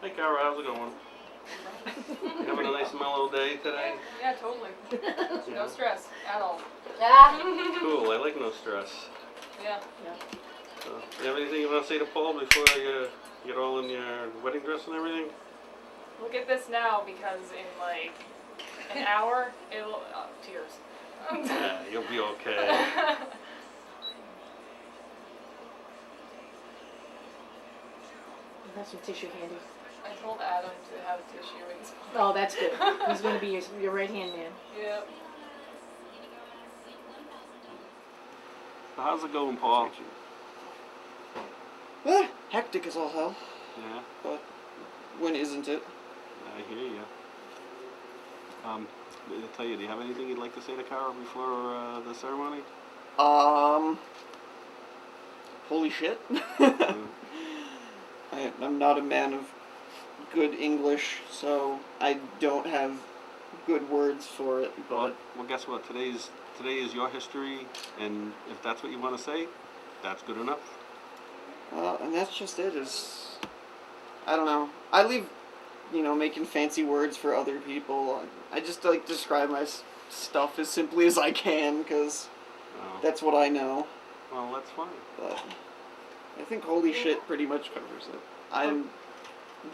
Hey Cara, how's it going? You having a nice mellow day today? Yeah, totally. No stress at all. Cool, I like no stress. Yeah. So, you have anything you want to say to Paul before you get all in your wedding dress and everything? Look at this now because in like an hour it'll tears. Yeah, you'll be okay. Have some tissue handy. I told Adam to have a tissue in his pocket. Oh, that's good. He's going to be your right hand man. Yep. So how's it going, Paul? Hectic as all hell, Yeah, but when isn't it? I hear you. I tell you, do you have anything you'd like to say to Cara before the ceremony? Holy shit. Mm. I'm not a man of good English, so I don't have good words for it, but... Well, guess what? Today is your history, and if that's what you want to say, that's good enough. And that's just it, I don't know. I leave, making fancy words for other people. I just like describe my stuff as simply as I can, because that's what I know. Well, that's fine. But I think holy shit pretty much covers it. I'm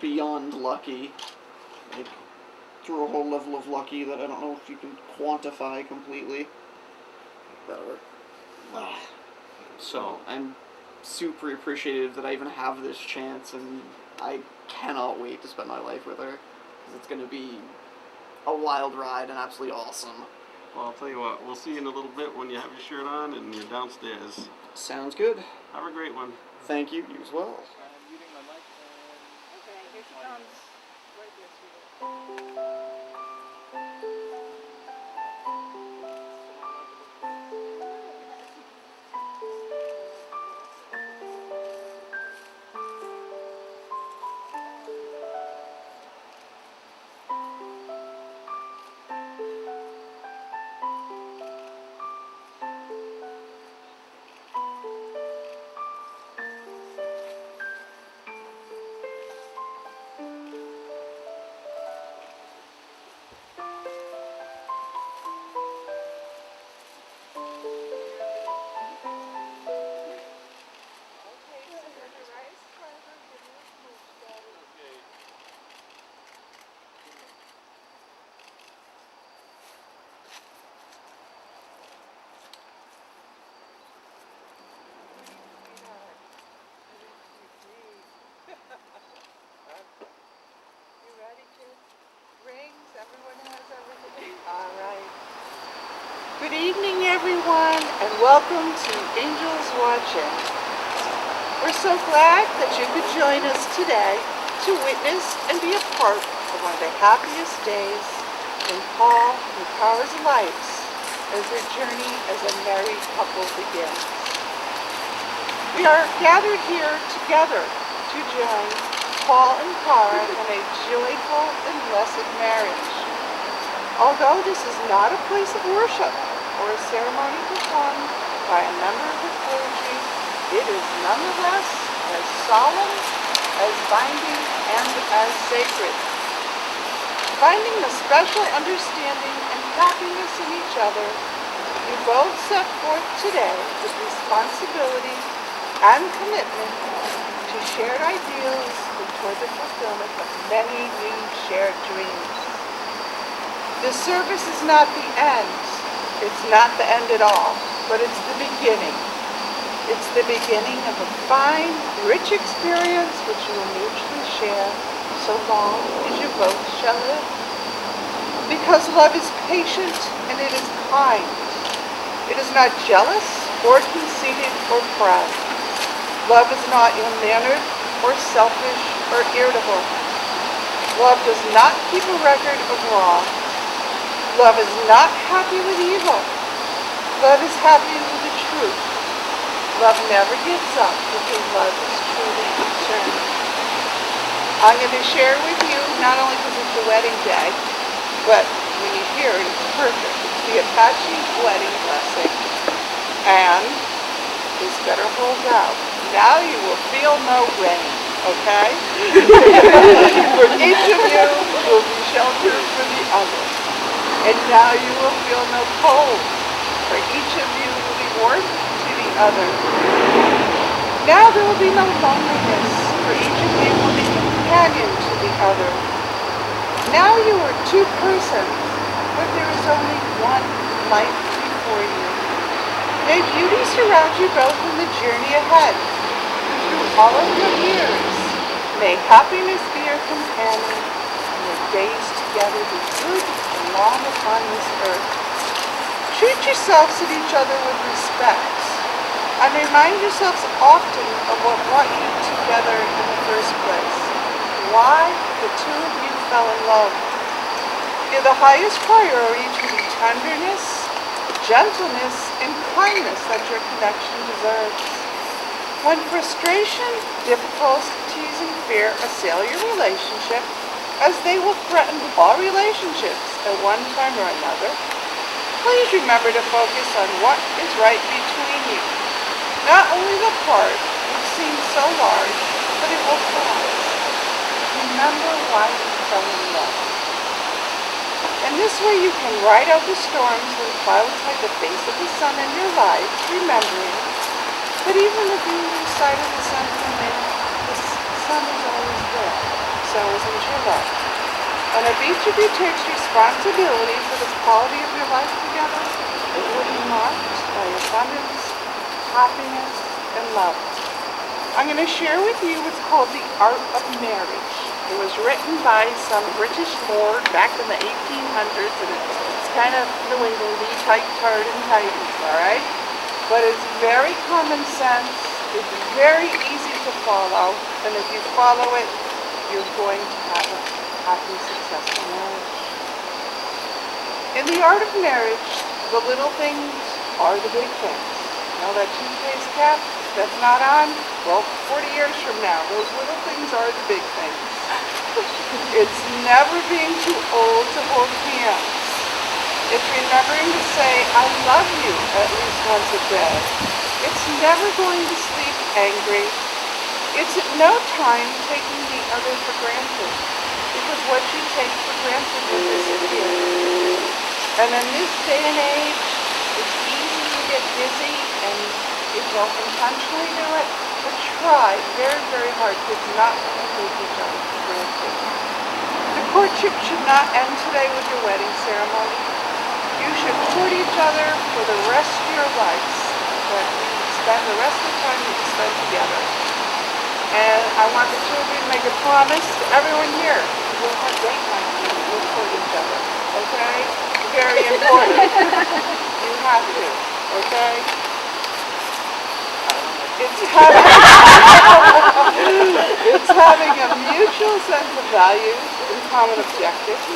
beyond lucky. Like, through a whole level of lucky that I don't know if you can quantify completely. So, I'm super appreciative that I even have this chance, and I cannot wait to spend my life with her. Because it's going to be a wild ride and absolutely awesome. Well, I'll tell you what, we'll see you in a little bit when you have your shirt on and you're downstairs. Sounds good. Have a great one. Thank you, you as well. Okay, here she comes. Right there, sweetie. All right. Good evening, everyone, and welcome to Angels Watching. We're so glad that you could join us today to witness and be a part of one of the happiest days in Paul and Cara's lives as their journey as a married couple begins. We are gathered here together to join Paul and Cara in a joyful and blessed marriage. Although this is not a place of worship or a ceremony performed by a member of the clergy, it is nonetheless as solemn, as binding, and as sacred. Finding the special understanding and happiness in each other, you both set forth today with responsibility and commitment to shared ideals and toward the fulfillment of many new shared dreams. This service is not the end. It's not the end at all, but it's the beginning. It's the beginning of a fine, rich experience which you will mutually share so long as you both shall live. Because love is patient and it is kind. It is not jealous or conceited or proud. Love is not ill-mannered or selfish or irritable. Love does not keep a record of wrong. Love is not happy with evil. Love is happy with the truth. Love never gives up because love is truly concerned. I'm going to share with you, not only because it's the wedding day, but when you hear it, it's perfect. It's the Apache wedding blessing. And this better hold out. Now you will feel no rain. okay? For each of you will be shelter for the other. And now you will feel no cold, for each of you will be warmth to the other. Now there will be no loneliness, for each of you will be companion to the other. Now you are two persons, but there is only one life before you. May beauty surround you both in the journey ahead. Through all of your years, may happiness be your companion, and your days together be good and long upon this earth. Treat yourselves and each other with respect, and remind yourselves often of what brought you together in the first place. Why the two of you fell in love. Give the highest priority to the tenderness, gentleness, and kindness that your connection deserves. When frustration, difficulties, and fear assail your relationship, as they will threaten all relationships at one time or another, please remember to focus on what is right between you. Not only the part which seems so large, but it will pause. Remember why you fell in love. And this way you can ride out the storms when clouds hide the face of the sun in your lives, remembering that even if you lose sight of the sun for a minute, the sun is always there. So isn't your love. And if each of you takes responsibility for the quality of your life together, it will be marked by abundance, happiness, and love. I'm going to share with you what's called the art of marriage. It was written by some British lord back in the 1800s, and it's kind of New England-y, tight, hard, and tighty, all right? But it's very common sense. It's very easy to follow, and if you follow it, you're going to have a happy, successful marriage. In the art of marriage, the little things are the big things. You know that toothpaste cap that's not on? Well, 40 years from now, those little things are the big things. It's never being too old to hold hands. It's remembering to say, I love you at least once a day. It's never going to sleep angry. It's at no time taking the other for granted, because what you take for granted will disappear. And in this day and age, it's easy to get busy, and you don't intentionally do it, but try very, very hard to not take each other for granted. The courtship should not end today with your wedding ceremony. You should court each other for the rest of your lives, that you spend the rest of the time that you spend together. And I want the two of you to make a promise to everyone here. We'll have date night and we'll court each other, okay? Very important. You have to, okay? It's having a mutual sense of values and common objectives.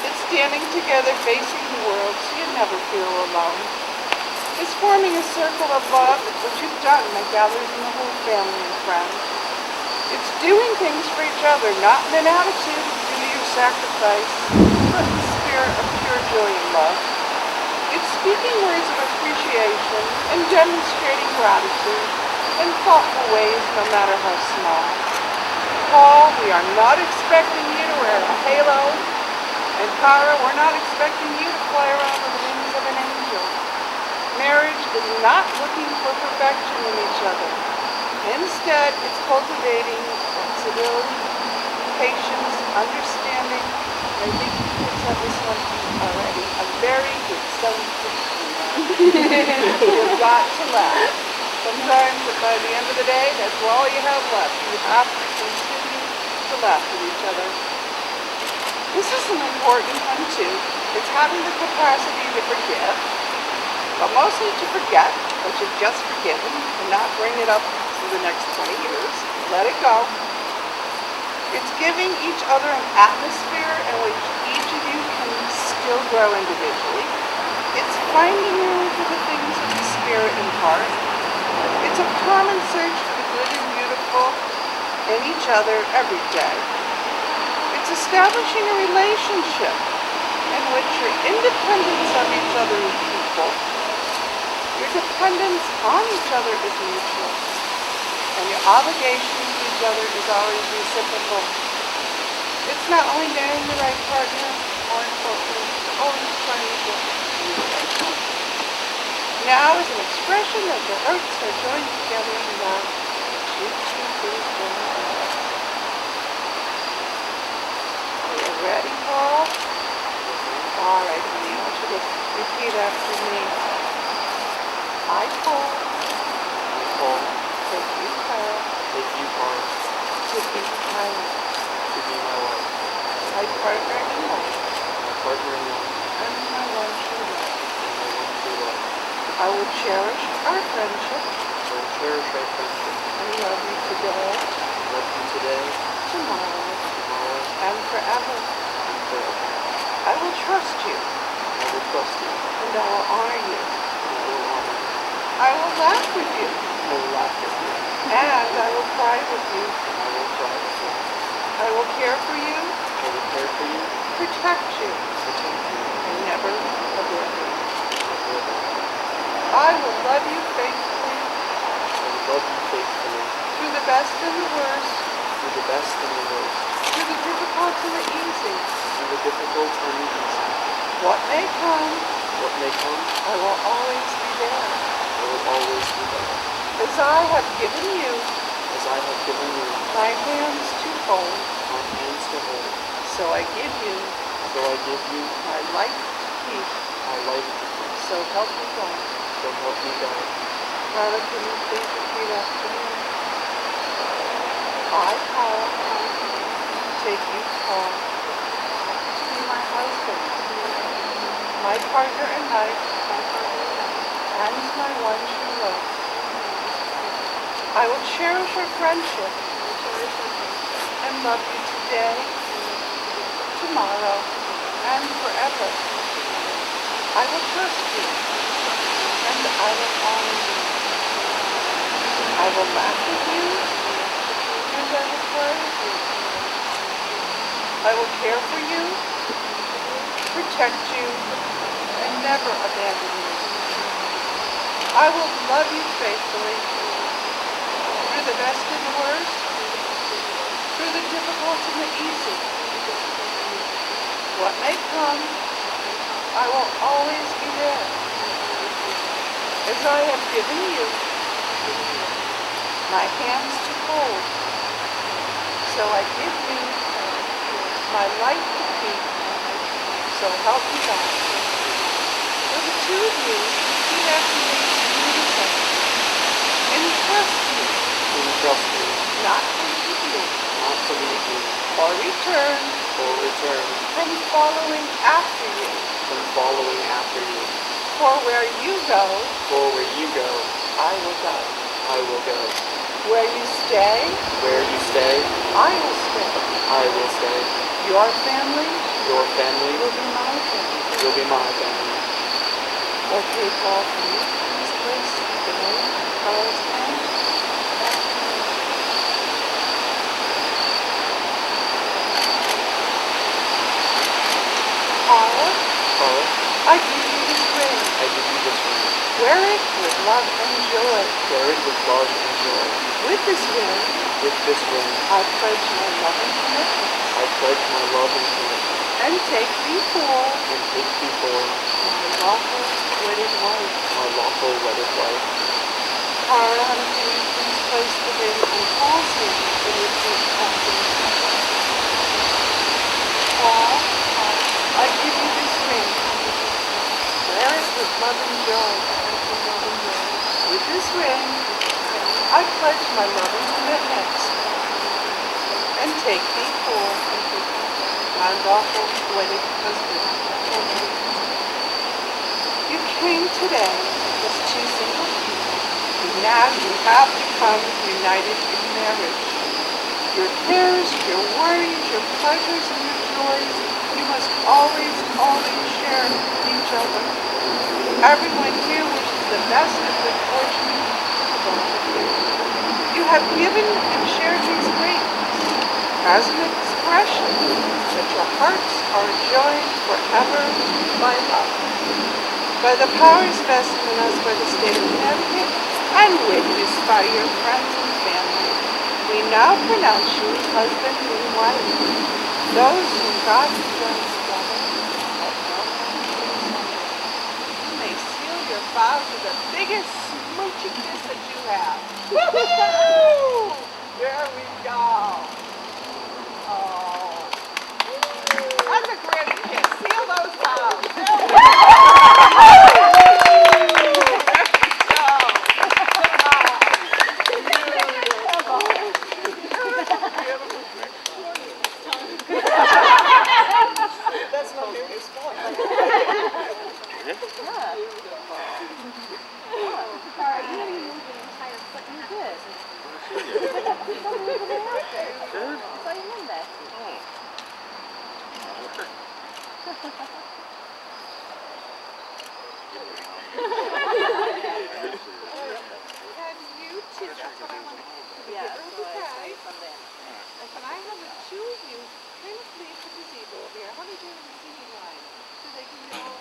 It's standing together facing the world so you never feel alone. It's forming a circle of love, which you've done, that gathers in the whole family and friends. It's doing things for each other, not in an attitude of duty or sacrifice, but in the spirit of pure joy and love. It's speaking words of appreciation and demonstrating gratitude in thoughtful ways, no matter how small. Paul, we are not expecting you to wear a halo, and Cara, we're not expecting you to fly around with the wings of an angel. Marriage is not looking for perfection in each other. Instead, it's cultivating flexibility, patience, understanding. I think you said this one already. A very good sense of humor. You've got to laugh. Sometimes, by the end of the day, that's all you have left. You have to continue to laugh with each other. This is an important one, too. It's having the capacity to forgive, but mostly to forget what you've just forgiven and not bring it up for the next 20 years. Let it go. It's giving each other an atmosphere in which each of you can still grow individually. It's finding room for the things of the spirit and heart. It's a common search for the good and beautiful in each other every day. It's establishing a relationship in which your independence of each other is equal. Your dependence on each other is mutual. And your obligation to each each other is always reciprocal. It's not only marrying the right partner, more importantly, always trying to get you the right partner. Now, as an expression that your hearts are joined together in love, you two please join together. Are you ready, Paul? All right, honey, I want you to repeat after me. I, Paul, Paul, take you, Cara, take you, Paul, to be my wife, to be my wife, my partner in life, my partner in life, and my one true love. and my one true love. I will cherish our friendship I will cherish our friendship, and love you today, love you today, tomorrow, tomorrow, and forever. and forever. I will trust you, I will trust you, and I will honor you. and I will honor you. I will laugh with you, I will laugh with you, and I will cry with you. and I will cry with you. I will care for you, I will care for you, protect you, protect you, and never abandon you. and forever. I will love you faithfully, I will love you faithfully, through the best and the worst, through the best and the worst, through the difficult and the easy. through the difficult and the easy. What may come, What may come, I will always be there. I will always be there. As I have given you As I have given you my hands to hold, my hands to hold, so I give you so I give you my life to keep. my life to keep. So help me God. So help me God. Cara, can you please repeat after me? I, Paul, take you, Paul, to be my husband, my partner in life, and my one true love. I will cherish our friendship and love you today, tomorrow, and forever. I will trust you, and I will honor you. I will laugh with you, and I will cry with you. I will care for you, protect you, and never abandon you. I will love you faithfully, through the best and the worst, through the difficult and the easy. What may come, I will always be there. As I have given you my hands to hold, so I give you my life to keep. So help me God. For the two of you, repeat after me in unison. Entrust me Entrust me not to leave you not to leave you or return or return from following after you. from following after you. For where you go, For where you go, I will go. I will go. Where you stay, Where you stay, I will stay. I will stay. Your family Your family will be my family. will be my family. Okay, Paul, can you please place the ring on Carl's hand? Paul, Paul, I give you this ring. I give you this ring. Wear it with love and joy. Wear it with love and joy. With this ring, With this ring, I pledge my love and commitment. I pledge my love and commitment, And take before and take before my lawful wedded wife. my lawful wedded wife. Cara, honey, can you please place the ring on Paul's hand and repeat after me? Paul, I give you this ring. Wear it with love and joy. With this ring, I pledge my love and commitment. And take thee for my lawful wedded husband. You came today as two single people. Now you have become united in marriage. Your cares, your worries, your pleasures, and your joys, you must always, always share with each other. Everyone here wishes the best of good fortune to both of you. You have given and shared these rings as an expression that your hearts are joined forever by love. By the powers vested in us by the state of Connecticut and witnessed by your friends and family, we now pronounce you husband and wife. Those whom God has joined together, let no man put asunder. You may seal your vows with the biggest smoochy kiss that you have. Woo-hoo! There we go. Oh. That's a granny kiss. Seal those vows. There we go. That's my favorite spot. And you too. That's what I want to get really tight. And can I have the two of you kind of leave the gazebo over here? How do you do in the singing line? So they can all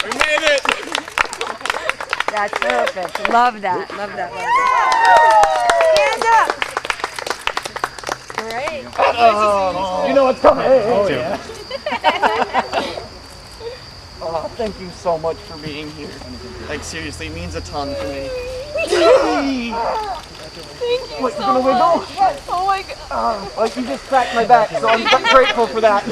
We made it! That's perfect. Love that. Love that. Love that. Hands up. Great. You know what's coming. Oh, yeah. Oh, thank you so much for being here. Like, seriously, it means a ton to me. Thank you What, so you gonna wiggle? much. Oh my god. Like you just cracked my back, so I'm grateful for that.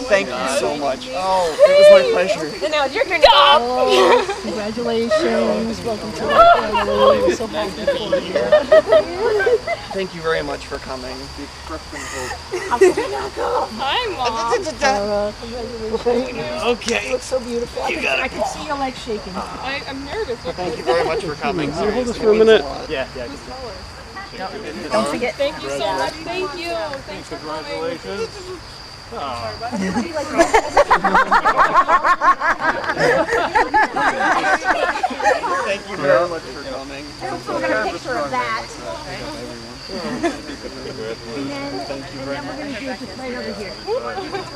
Thank you so much. Oh, it was my pleasure. And now it's your turn to go. Congratulations. Welcome to our family. We're so happy for you. Thank you very much for coming. Hi, Mom. Cara, congratulations. Okay. You look so beautiful. I can see your legs shaking. I'm nervous. Thank you very much for coming. Hold this Seriously, for a it means minute. lot. Yeah. Don't forget. Thank you so much. Thank you. Thanks for coming. Congratulations. Thank you very much for coming. We're going to picture of that. Thank you very And then we're going to do it just right over here.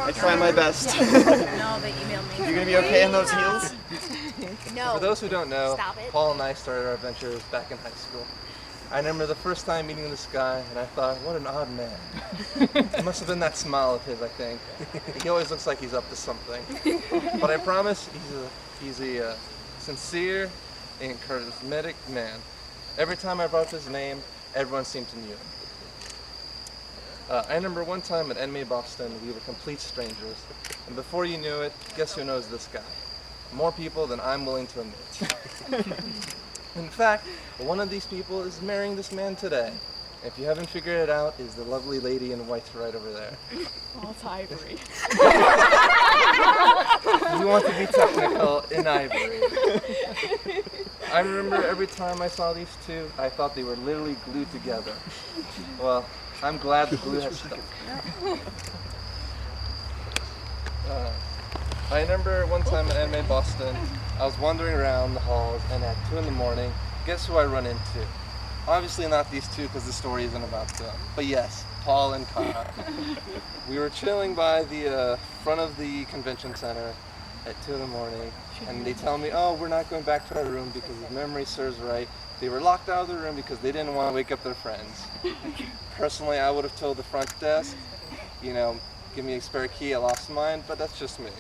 I try my best. No, they emailed me. You gonna be okay in those heels? No. For those who don't know, Stop it. Paul and I started our adventures back in high school. I remember the first time meeting this guy, and I thought, what an odd man. It must have been that smile of his, I think. He always looks like he's up to something. But I promise, he's a sincere and charismatic man. Every time I brought up his name, everyone seemed to know him. I remember one time at NMA Boston, we were complete strangers. And before you knew it, guess who knows this guy? More people than I'm willing to admit. In fact, one of these people is marrying this man today. If you haven't figured it out, is the lovely lady in white right over there. Oh, it's Ivory. You want to be technical, in ivory. I remember every time I saw these two, I thought they were literally glued together. Well, I'm glad the glue has stuck. I remember one time at NMA Boston, I was wandering around the halls, and at 2 in the morning, guess who I run into? Obviously not these two, because the story isn't about them. But yes, Paul and Cara. We were chilling by the front of the convention center at 2 in the morning, and they tell me, oh, we're not going back to our room because if memory serves right, they were locked out of the room because they didn't want to wake up their friends. Personally, I would have told the front desk, give me a spare key, I lost mine, but that's just me.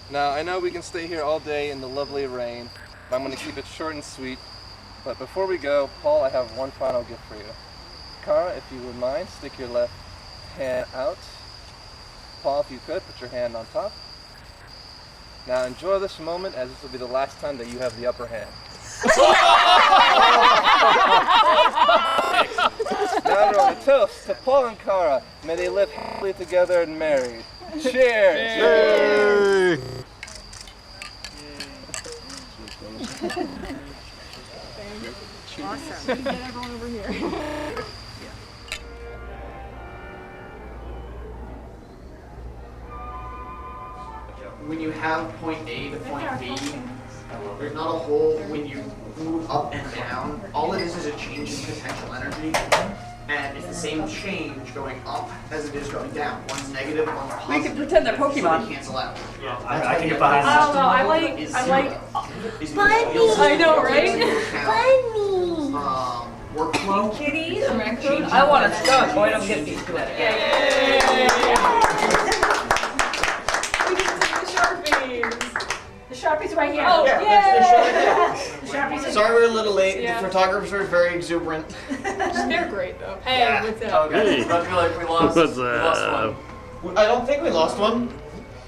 Now, I know we can stay here all day in the lovely rain, but I'm going to keep it short and sweet. But before we go, Paul, I have one final gift for you. Cara, if you would mind, stick your left hand out. Paul, if you could, put your hand on top. Now enjoy this moment, as this will be the last time that you have the upper hand. Now we're on a toast to Paul and Cara. May they live happily together and married. Cheers! Yay! Awesome. Get everyone over here. When you have point A to point B, there's not a hole when you move up and down. All it is a change in potential energy. and it's the same change going up as it is going down. One's negative, one's We positive. can pretend they're So Pokemon. they cancel out. I can get behind I don't know. I Is like. zero. I know, right? Workflow. Kitties and raccoons. I want a skunk. Boy, don't get these two at it. We can take the Sharpies. The Sharpies right here. Oh, Sharpies. Sorry we're a little late. Yeah. The photographers are very exuberant. They're great though. Hey, Yeah. what's up? Hey. I feel like we lost. What's we lost up? one. I don't think we lost one.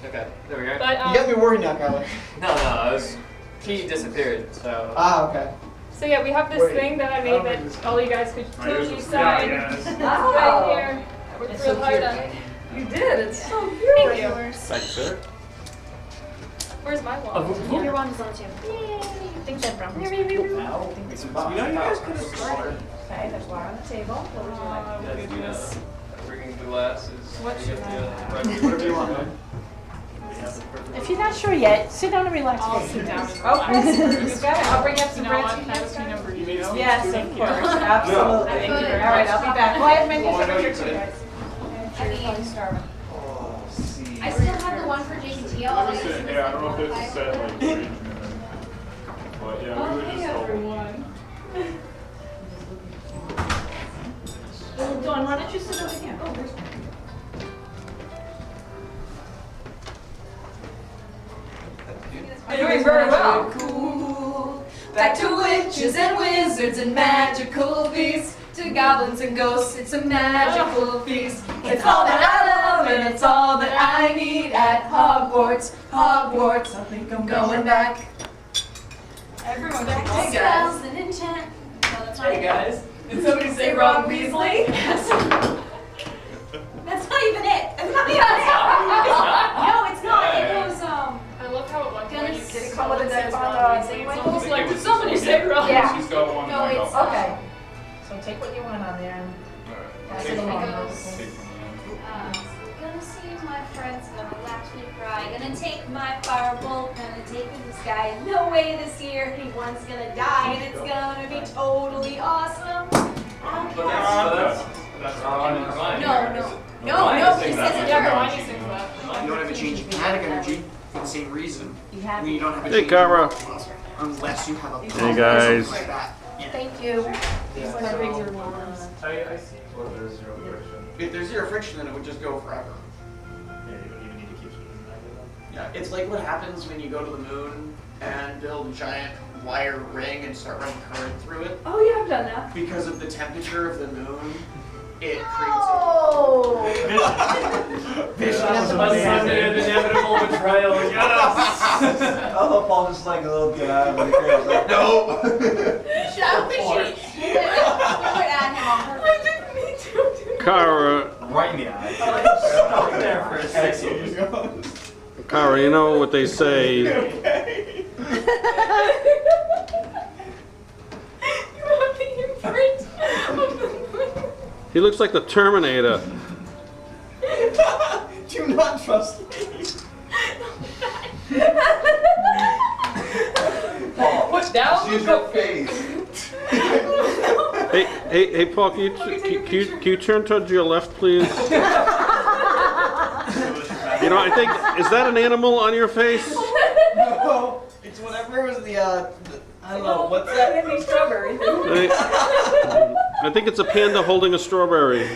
Okay, there we go. But, You got me worried now, Kyler. No, I was. He disappeared. So. Ah, okay. so yeah, we have this Wait, thing that I made that all you guys could totally sign. It's Oh. right here. I worked It's real so hard cute. on it. You did. It's so Thank beautiful. you. Thank you, sir. Where's my wand? Your wand is on too. Yay! Think that from. You know, you guys could have started. Okay, there's water on the table. What would you like? Goodness. Bringing glasses. What should I have? Whatever you want, man. If you're not sure yet, sit down and relax. I'll baby. sit down and Okay. relax. You got it. I'll bring up some No, bread I'm so you kind can of start. number you. Yes, of course. Absolutely. Thank you very All right, I'll be back. Go ahead and make Oh, I this know over you here too, could. guys. I mean, Starving. I still have the one for Jake and Teal. All I use is Yeah, I don't know if there's a set like arrangement. But yeah, we would just hold. everyone. Dawn, why don't you sit over here? Oh, there's You're doing very well. Cool. Back to witches and wizards and magical beasts. To goblins and ghosts, it's a magical feast. It's all that I love and it's all that I need at Hogwarts. Hogwarts, I think I'm going back. Everyone Back can to spells and enchant. No, that's not Hey it. guys, did somebody say Ron Weasley? That's not even it. That's not even it. No, it's not. It goes, I love how at one point you Did did it come with a says zip on Ron the Weasley. thing? It's almost like, did somebody say Ron? Yeah. She's got one. No, I got it's, one. Okay. So take what you want on there and pass it along. Take one. Gonna see my friends, gonna watch me cry. Gonna take my firebolt, gonna take it to the sky. And no way this year anyone's gonna die, and it's gonna be totally awesome. I don't care. That's Ron and Hermione. No, he says it Yeah, first. Hermione sings that. You don't have a change in kinetic energy for the same reason. You have You don't have a Hey, change Cara. in velocity, unless you have a Hey, problem or guys. something like that. Thank you. It's like a razor wands. I see. Or there's zero friction. If there's zero friction, then it would just go forever. Yeah, you don't even need to keep spinning that. Yeah, it's like what happens when you go to the moon and build a giant wire ring and start running current through it. Oh, yeah, I've done that. Because of the temperature of the moon, it Oh! creates Unlimited inevitable betrayal. Yes. I love Paul just like a little guy. Like, no. Shut up, Fishy. You put it at him on purpose. didn't mean to. Cara, Right in the eye. Stop there for a second. Cara, you know what they say. You have the imprint of the He looks like the Terminator. Do not trust me. Put down the book. face. Hey, Paul, can you turn towards your left, please? You know, I think, is that an animal on your face? No, it's whatever was the I don't know, what's that? Candy strawberry. I think it's a panda holding a strawberry.